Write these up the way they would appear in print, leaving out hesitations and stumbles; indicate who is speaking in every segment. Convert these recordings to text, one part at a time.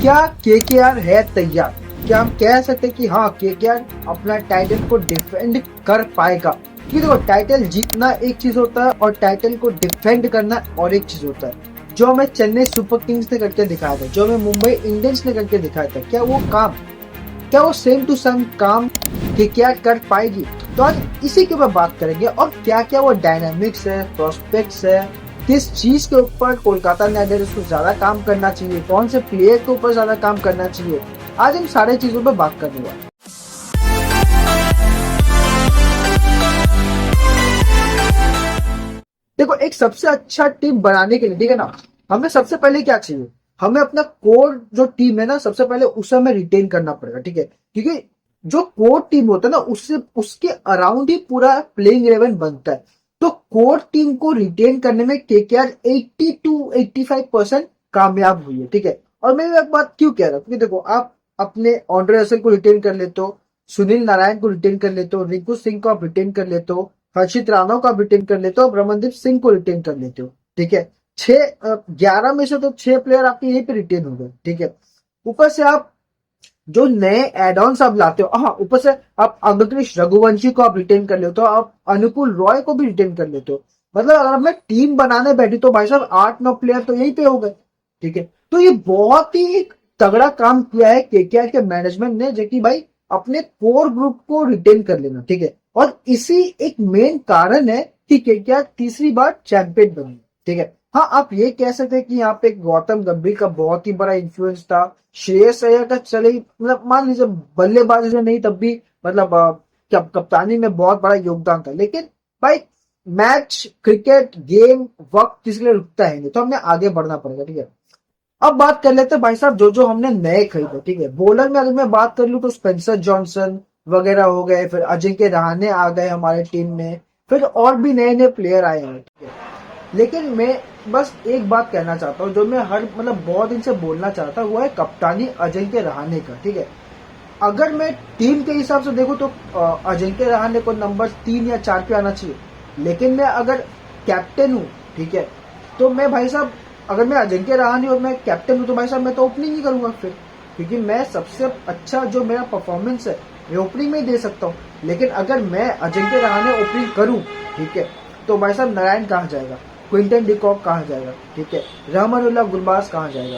Speaker 1: क्या केकेआर है तैयार? क्या हम कह सकते हैं कि हाँ केकेआर अपना टाइटल को डिफेंड कर पाएगा? कि देखो, टाइटल जीतना एक चीज होता है और टाइटल को डिफेंड करना और एक चीज होता है। जो हमें चेन्नई सुपर किंग्स ने करके दिखाया था, जो हमें मुंबई इंडियंस ने करके दिखाया था, क्या वो सेम टू सेम काम केकेआर कर पाएगी? तो आज इसी के ऊपर बात करेंगे और क्या क्या वो डायनामिक्स है, प्रोस्पेक्ट्स है, किस चीज के ऊपर कोलकाता नाइट राइडर्स को ज्यादा काम करना चाहिए, कौन से प्लेयर के ऊपर ज्यादा काम करना चाहिए, आज हम सारे चीजों पर बात करने वाले। देखो, एक सबसे अच्छा टीम बनाने के लिए, ठीक है ना, हमें सबसे पहले क्या चाहिए? हमें अपना कोर जो टीम है ना, सबसे पहले उसे हमें रिटेन करना पड़ेगा, ठीक है? क्योंकि जो कोर टीम होता है ना, उससे उसके अराउंड ही पूरा प्लेइंग 11 बनता है। तो कोर टीम को रिटेन करने में केकेआर 80 to 85% कामयाब हुई है, ठीक है? और मैं एक बात क्यों कह रहा हूँ, क्योंकि देखो, आप अपने ऑन्ड्रे रसल को रिटेन कर लेते हो, सुनील नारायण को रिटेन कर लेते हो, रिंकू सिंह को आप रिटेन कर लेते हो, हर्षित राणा को आप रिटेन कर लेते हो, और रमनदीप सिंह को रिटेन कर लेते हो, ठीक है? 11 में से तो 6 प्लेयर आपके यहीं पे रिटेन हो गए, ठीक है? ऊपर से आप जो नए एड ऑन्स आप लाते हो, हाँ, ऊपर से आप अग्रकृष रघुवंशी को आप रिटेन कर लेते हो, आप अनुकूल रॉय को भी रिटेन कर लेते हो। मतलब अगर मैं टीम बनाने बैठी तो भाई साहब 8-9 प्लेयर तो यहीं पे हो गए, ठीक है? तो ये बहुत ही तगड़ा काम किया है केकेआर के मैनेजमेंट ने, जो कि भाई अपने कोर ग्रुप को रिटेन कर लेना, ठीक है? और इसी एक मेन कारण है कि केकेआर तीसरी बार चैंपियन बनी, ठीक है? हाँ, आप ये कह सकते हैं कि यहाँ पे गौतम गंभीर का बहुत ही बड़ा इन्फ्लुएंस था, श्रेयस अय्यर का चले, मतलब मान लीजिए बल्लेबाजी में नहीं, तब भी मतलब कप्तानी में बहुत बड़ा योगदान था। लेकिन भाई, मैच, क्रिकेट गेम वक्त किसी लिए रुकता है नहीं, तो हमें आगे बढ़ना पड़ेगा, ठीक है? अब बात कर लेते हैं भाई साहब जो जो हमने नए खरीदे, ठीक है? बॉलर में अगर मैं बात कर लूं तो स्पेंसर जॉनसन वगैरह हो गए, फिर अजिंक्य रहाणे आ गए हमारे टीम में, फिर और भी नए नए प्लेयर आए हैं, ठीक है? लेकिन मैं बस एक बात कहना चाहता हूँ, जो मैं हर मतलब बहुत दिन से बोलना चाहता हूँ, वो है कप्तानी अजिंक्य रहाणे का, ठीक है? अगर मैं टीम के हिसाब से देखूं तो अजिंक्य रहाणे को नंबर 3 या 4 पे आना चाहिए। लेकिन मैं अगर कैप्टन हूँ, ठीक है, तो मैं भाई साहब, अगर मैं अजिंक्य रहाणे और मैं कैप्टन हूँ, तो भाई साहब मैं तो ओपनिंग ही करूंगा फिर, क्योंकि मैं सबसे अच्छा जो मेरा परफॉर्मेंस है मैं ओपनिंग में ही दे सकता हूँ। लेकिन अगर मैं अजिंक्य रहाणे ओपनिंग करूं, ठीक है, तो भाई साहब नारायण कहाँ जाएगा, क्विंटन डिकॉक कहाँ जाएगा, ठीक है, रहमानुल्लाह गुरबाज कहाँ जाएगा?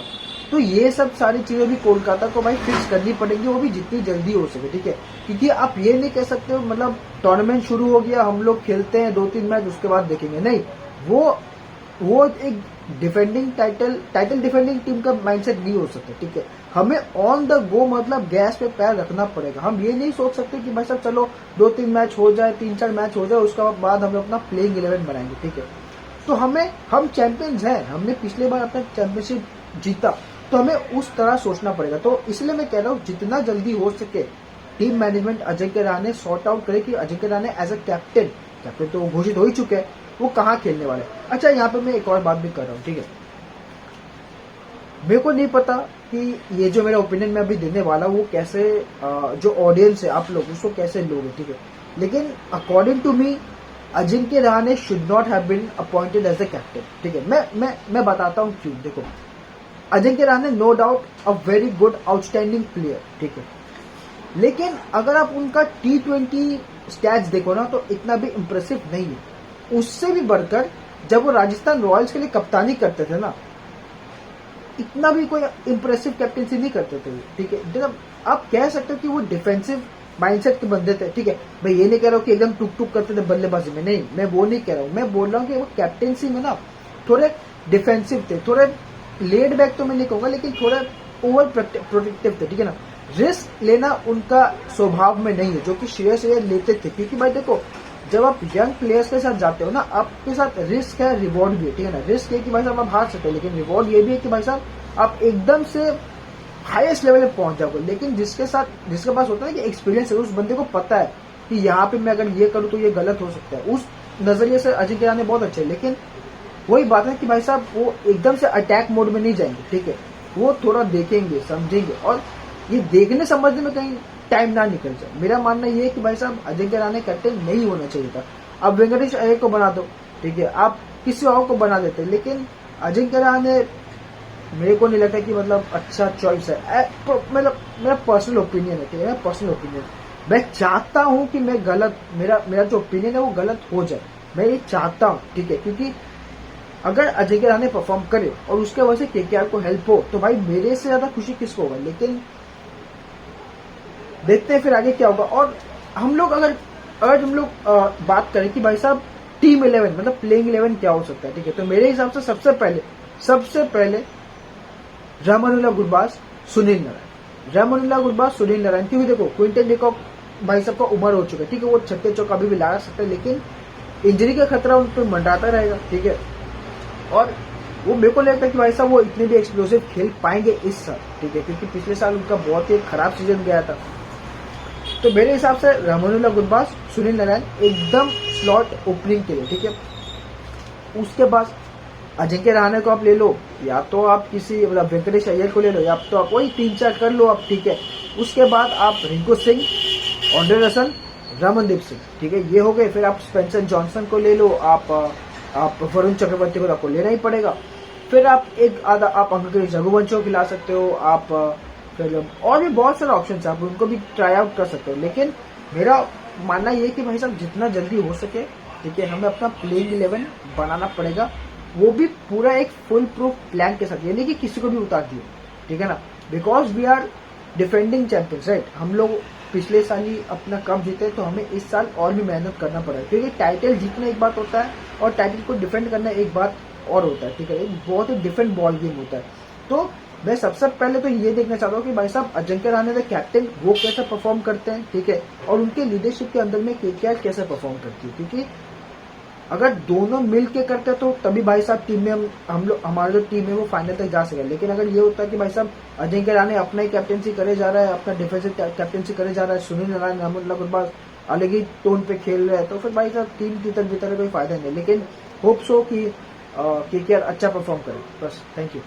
Speaker 1: तो ये सब सारी चीजें भी कोलकाता को भाई फिक्स करनी पड़ेगी, वो भी जितनी जल्दी हो सके, ठीक है? क्योंकि आप ये नहीं कह सकते हो मतलब टूर्नामेंट शुरू हो गया, हम लोग खेलते हैं 2-3 मैच, उसके बाद देखेंगे, नहीं। वो एक डिफेंडिंग टाइटल डिफेंडिंग टीम का माइंडसेट नहीं हो सकता, ठीक है? हमें ऑन द गो मतलब गैस पे पैर रखना पड़ेगा। हम ये नहीं सोच सकते कि भाई साहब चलो 2-3 मैच हो जाए, 3-4 मैच हो जाए, उसके बाद हम अपना प्लेइंग 11 बनाएंगे, ठीक है? तो हम चैंपियंस हैं, हमने पिछले बार अपना चैंपियनशिप जीता, तो हमें उस तरह सोचना पड़ेगा। तो इसलिए मैं कह रहा हूँ जितना जल्दी हो सके team management Ajinkya Rahane sort out करे कि Ajinkya Rahane as a captain तो वो घोषित हो ही चुके हैं, वो कहाँ खेलने वाले। अच्छा, यहाँ पे मैं एक और बात भी कर रहा हूँ, ठीक है? मेरे को नहीं पता कि ये जो मेरा ओपिनियन मैं अभी देने वाला हूँ वो कैसे जो ऑडियंस है आप लोग उसको कैसे लोगे, ठीक है? लेकिन according to me Ajinkya Rahane should not have been appointed as a captain, ठीक है? मैं बताता हूँ क्यों। देखो, Ajinkya Rahane no doubt a very good outstanding player, ठीक है, लेकिन अगर आप उनका T20 स्टैट्स देखो ना, तो इतना भी इंप्रेसिव नहीं है। उससे भी बढ़कर जब वो राजस्थान रॉयल्स के लिए कप्तानी करते थे ना, इतना भी कोई इंप्रेसिव कैप्टनसी नहीं करते थे, ठीक है? मतलब आप कह सकते हो कि वो डिफेंसिव माइंडसेट के बंदे थे, ठीक है? मैं ये नहीं कह रहा हूँ कि एकदम टुक टुक करते थे बल्लेबाजी में, नहीं, मैं वो नहीं कह रहा हूँ। मैं बोल रहा हूँ कि वो कैप्टनसी में ना थोड़े डिफेंसिव थे, थोड़े लेड बैक तो मैं नहीं कहूंगा, लेकिन थोड़ा ओवर प्रोटेक्टिव थे, ठीक है ना? रिस्क लेना उनका स्वभाव में नहीं है, जो कि श्रेयस अय्यर लेते थे। क्योंकि भाई देखो, जब आप यंग प्लेयर्स के साथ जाते हो ना, आपके साथ रिस्क है, रिवॉर्ड भी है, ठीक है ना? रिस्क है कि भाई साहब आप हार सकते हो, लेकिन रिवॉर्ड ये भी है कि भाई साहब आप एकदम से हाईएस्ट लेवल पे पहुंच जाओगे। लेकिन जिसके पास होता है ना कि एक्सपीरियंस है, उस बंदे को पता है कि यहाँ पे मैं अगर ये करूँ तो ये गलत हो सकता है। उस नजरिए से अजिंक्य रहाणे बहुत अच्छे, लेकिन वही बात है कि भाई साहब वो एकदम से अटैक मोड में नहीं जाएंगे, ठीक है? वो थोड़ा देखेंगे, समझेंगे, और ये देखने समझने में कहीं टाइम ना निकल जाए। मेरा मानना ये है कि भाई साहब अजिंक्य रहाणे कैप्टन नहीं होना चाहिए था। अब वेंकटेश अय्यर को बना दो, ठीक है, आप किसी और को बना देते, लेकिन अजिंक्य रहाणे मेरे को नहीं लगता कि मतलब अच्छा चॉइस है। मतलब मेरा पर्सनल ओपिनियन है, ठीक है, पर्सनल ओपिनियन। मैं चाहता हूं कि मैं गलत, मेरा मेरा जो ओपिनियन है वो गलत हो जाए, मैं ये चाहता हूं, ठीक है, क्योंकि अगर अजिंक्य रहाणे परफॉर्म करे और उसके वजह से केकेआर को हेल्प हो तो भाई मेरे से ज्यादा खुशी किसको होगा। लेकिन देखते हैं फिर आगे क्या होगा। और हम लोग अगर अगर हम लोग बात करें कि भाई साहब टीम 11 मतलब प्लेइंग 11 क्या हो सकता है, ठीक है, तो मेरे हिसाब से सबसे पहले रामानुला गुरबाज, सुनील नारायण, रामानुला गुरबाज, सुनील नारायण। क्योंकि देखो क्विंटन डिकॉक भाई साहब का उम्र हो चुका है, ठीक है, वो छक्के चौका अभी भी लगा सकते हैं, लेकिन इंजरी का खतरा उन पर मंडराता रहेगा, ठीक है। और वो मेरे को लगता है कि भाई साहब वो इतने भी एक्सप्लोसिव खेल पाएंगे इस साल, ठीक है, क्योंकि पिछले साल उनका बहुत ही खराब सीजन गया था। तो मेरे हिसाब से रामानुला गुरबाज, सुनील नारायण एकदम स्लॉट ओपनिंग के लिए, ठीक है। उसके बाद अजिंक्य रहाणे को आप ले लो, या तो आप किसी मतलब वेंकटेश अय्यर को ले लो, या तो आप वही 3-4 कर लो आप, ठीक है। उसके बाद आप रिंकू सिंह, ऑन्ड्रे रसल, रमनदीप सिंह, ठीक है, ये हो गए। फिर आप स्पेंसर जॉनसन को ले लो, आप वरुण चक्रवर्ती को आपको लेना ही पड़ेगा। फिर आप एक आधा आप अंक रघुवंश को खिला सकते हो, आप फिर और भी बहुत सारे ऑप्शन है, आप उनको भी ट्राई आउट कर सकते हो। लेकिन मेरा मानना ये कि भाई साहब जितना जल्दी हो सके, ठीक है, हमें अपना प्लेइंग 11 बनाना पड़ेगा, वो भी पूरा एक फुल प्रूफ प्लान के साथ, ये नहीं कि किसी को भी उतार दिए, ठीक है ना, because we are defending champions, right. हम लोग पिछले साल ही अपना कप जीते, तो हमें इस साल और भी मेहनत करना पड़ेगा, क्योंकि टाइटल जीतना एक बात होता है और टाइटल को डिफेंड करना एक बात और होता है, ठीक है, एक बहुत ही डिफरेंट बॉल गेम होता है। तो मैं सबसे पहले तो ये देखना चाहता हूँ कि भाई साहब अजिंक्य रहाणे द कैप्टन वो कैसे परफॉर्म करते हैं, ठीक है, और उनके लीडरशिप के अंदर में केकेआर कैसे परफॉर्म करती है, क्योंकि अगर दोनों मिल के करते हैं तो तभी भाई साहब टीम में हम लोग हमारा जो टीम है वो फाइनल तक जा सके। लेकिन अगर ये होता है कि भाई साहब अजिंक्य रहाणे अपना ही कैप्टनसी करे जा रहा है, अपना डिफेंसिव कैप्टनसी करे जा रहा है, सुनील नारायण, रामानुला गुरबाज अलग ही टोन पे खेल रहे हैं, तो फिर भाई साहब टीम तितर बितर कोई फायदा नहीं। लेकिन होप सो कि केकेआर अच्छा परफॉर्म करे, बस। Thank you.